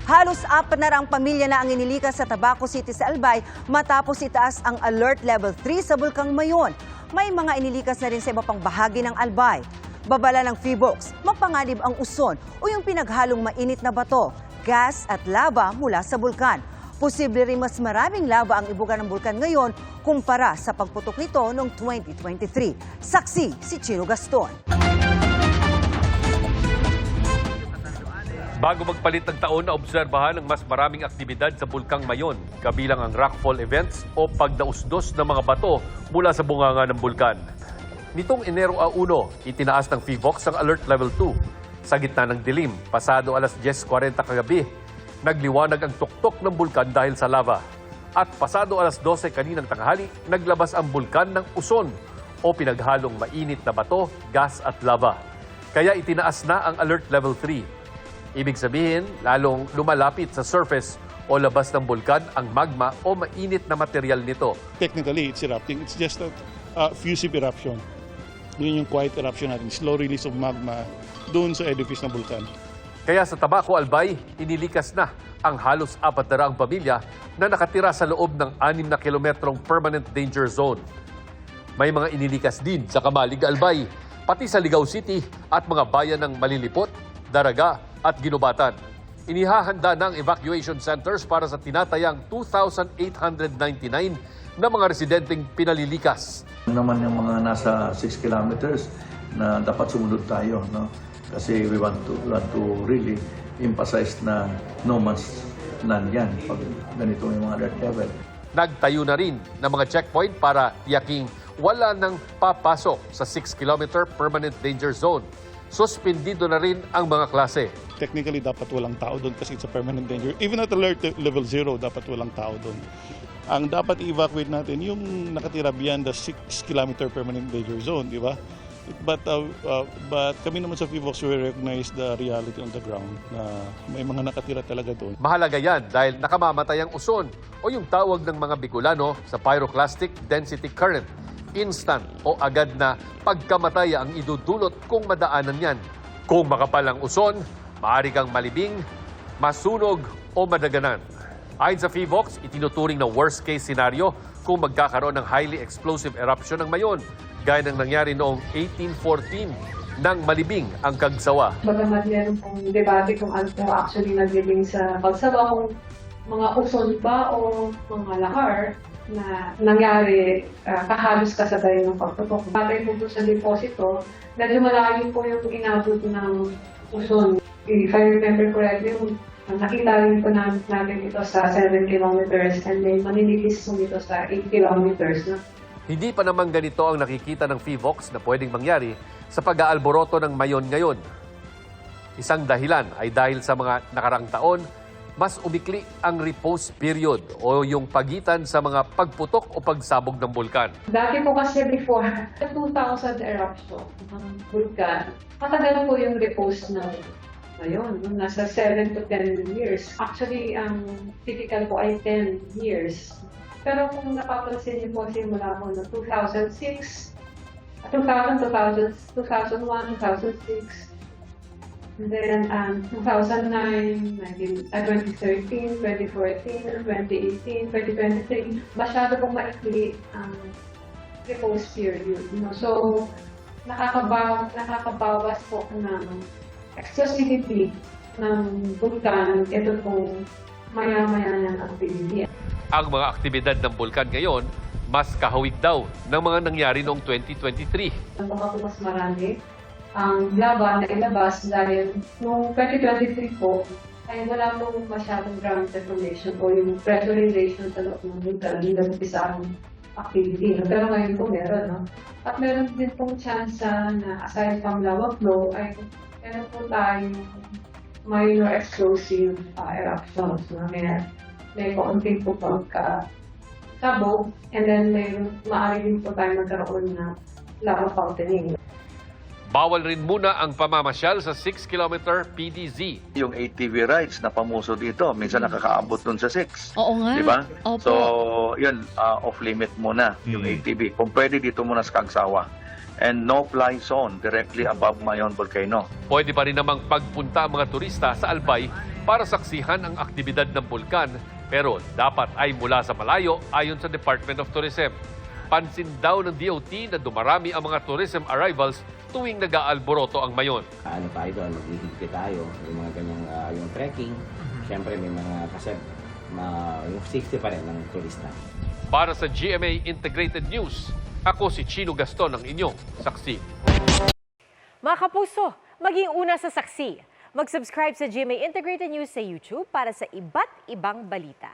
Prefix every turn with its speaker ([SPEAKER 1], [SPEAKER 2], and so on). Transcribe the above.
[SPEAKER 1] Halos 4 na raang pamilya na ang inilikas sa Tabaco City sa Albay matapos itaas ang Alert Level 3 sa Bulkang Mayon. May mga inilikas na rin sa iba pang bahagi ng Albay. Babala ng PHIVOLCS, mapanganib ang uson o yung pinaghalong mainit na bato, gas at lava mula sa bulkan. Posible rin mas maraming lava ang ibuga ng bulkan ngayon kumpara sa pagputok nito noong 2023. Saksi si Chino Gaston.
[SPEAKER 2] Bago magpalit ng taon, naobserbahan ang mas maraming aktibidad sa Bulkang Mayon, kabilang ang rockfall events o pagdausdos ng mga bato mula sa bunganga ng bulkan. Nitong Enero 1, itinaas ng PHIVOLCS ang Alert Level 2. Sa gitna ng dilim, pasado alas 10:40 kagabi, nagliwanag ang tuktok ng bulkan dahil sa lava. At pasado alas 12 kaninang tanghali, naglabas ang bulkan ng uson o pinaghalong mainit na bato, gas at lava. Kaya itinaas na ang Alert Level 3. Ibig sabihin, lalong lumalapit sa surface o labas ng bulkan ang magma o mainit na material nito.
[SPEAKER 3] Technically, it's erupting. It's just a fusive eruption. Yun yung quiet eruption natin, slow release of magma doon sa edifice ng bulkan.
[SPEAKER 2] Kaya sa Tabaco, Albay, inilikas na ang halos 400 pamilya na nakatira sa loob ng 6 na kilometrong permanent danger zone. May mga inilikas din sa Kamalig, Albay, pati sa Ligao City at mga bayan ng Malilipot, Daraga at Ginubatan. Inihahanda ng evacuation centers para sa tinatayang 2,899 na mga residenteng pinalilikas.
[SPEAKER 4] Naman yung mga nasa 6 kilometers na dapat sumunod tayo, no? Kasi we want to really emphasize na no man's land yan pag ganito yung mga alert level.
[SPEAKER 2] Nagtayo na rin ng mga checkpoint para tiyaking wala nang papasok sa 6-kilometer permanent danger zone. Suspendido na rin ang mga klase.
[SPEAKER 3] Technically, dapat walang tao doon kasi it's a permanent danger. Even at alert level 0, dapat walang tao doon. Ang dapat i-evacuate natin yung nakatira beyond the 6-kilometer permanent danger zone, di ba? But kami naman sa PHIVOLCS, we recognize the reality on the ground na may mga nakatira talaga doon.
[SPEAKER 2] Mahalaga yan dahil nakamamatay ang uson o yung tawag ng mga Bicolano sa pyroclastic density current. Instant o agad na pagkamatay ang idudulot kung madaanan yan. Kung makapal ang uson, maaari kang malibing, masunog o madaganan. Ayon sa PHIVOLCS, itinuturing na worst case scenario kung magkakaroon ng highly explosive eruption ng Mayon, gaya ng nangyari noong 1814 nang malibing ang Kagsawa.
[SPEAKER 5] Bagamat meron pong debate kung ano actually naglibing sa Kagsawa, kung mga uson ba o mga lahar na nangyari kahalos kasabay ng pagputok. Batay po sa deposito, medyo malayo po yung inabot ng uson. If I remember correctly, nakita rin po natin ito sa 7 kilometers and then maninilis po ito sa 8 kilometers. No?
[SPEAKER 2] Hindi pa naman ganito ang nakikita ng PHIVOLCS na pwedeng mangyari sa pag-aalboroto ng Mayon ngayon. Isang dahilan ay dahil sa mga nakarang taon, mas umikli ang repose period o yung pagitan sa mga pagputok o pagsabog ng bulkan.
[SPEAKER 5] Dati po kasi before, 2000 eruption ng bulkan, matagal po yung repose na ngayon, nasa 7 to 10 years. Actually, ang typical po ay 10 years. Pero kung napapansin niyo po, simula po na 2006, 2000, 2001, 2006, and then 2009, 2013, 2014, 2018, 2023, masyado pong maikli ang repose period. No? So, nakakabawas po ng explosivity ng bulkan, ito pong maya-maya ng activity.
[SPEAKER 2] Ang mga aktibidad ng bulkan ngayon, mas kahawig daw ng mga nangyari noong 2023.
[SPEAKER 5] Baka po mas marami ang lava na ilabas dahil noong 2023 po ay wala pong masyadong ground deformation o yung pressurization sa loob ng bulkan, hindi na sa activity. Pero ngayon po meron. No? At meron din pong chance na aside from lava flow ay meron po tayong minor explosive eruptions. No? May kaunting po pagkasabog and then maaari din po tayo magkaroon ng lava fountaining.
[SPEAKER 2] Bawal rin muna ang pamamasyal sa 6-kilometer PDZ.
[SPEAKER 4] Yung ATV rides na pamuso dito, minsan nakakaabot dun sa 6.
[SPEAKER 6] Oo nga.
[SPEAKER 4] Di ba?
[SPEAKER 6] Opo.
[SPEAKER 4] So, yun, off-limit muna yung ATV. Kung pwede dito muna sa Kagsawa. And no-fly zone directly above Mayon Volcano.
[SPEAKER 2] Pwede pa rin namang pagpunta ang mga turista sa Albay para saksihan ang aktibidad ng bulkan, pero dapat ay mula sa malayo ayon sa Department of Tourism. Pansin daw ng DOT na dumarami ang mga tourism arrivals tuwing nag-aalboroto ang Mayon.
[SPEAKER 6] Ano tayo doon, maghihigpit tayo, yung mga ganyang yung trekking. Siyempre may mga kasi yung safety pa rin ng turista.
[SPEAKER 2] Para sa GMA Integrated News, ako si Chino Gaston, ang inyong saksi.
[SPEAKER 7] Mga kapuso, maging una sa saksi. Mag-subscribe sa GMA Integrated News sa YouTube para sa iba't ibang balita.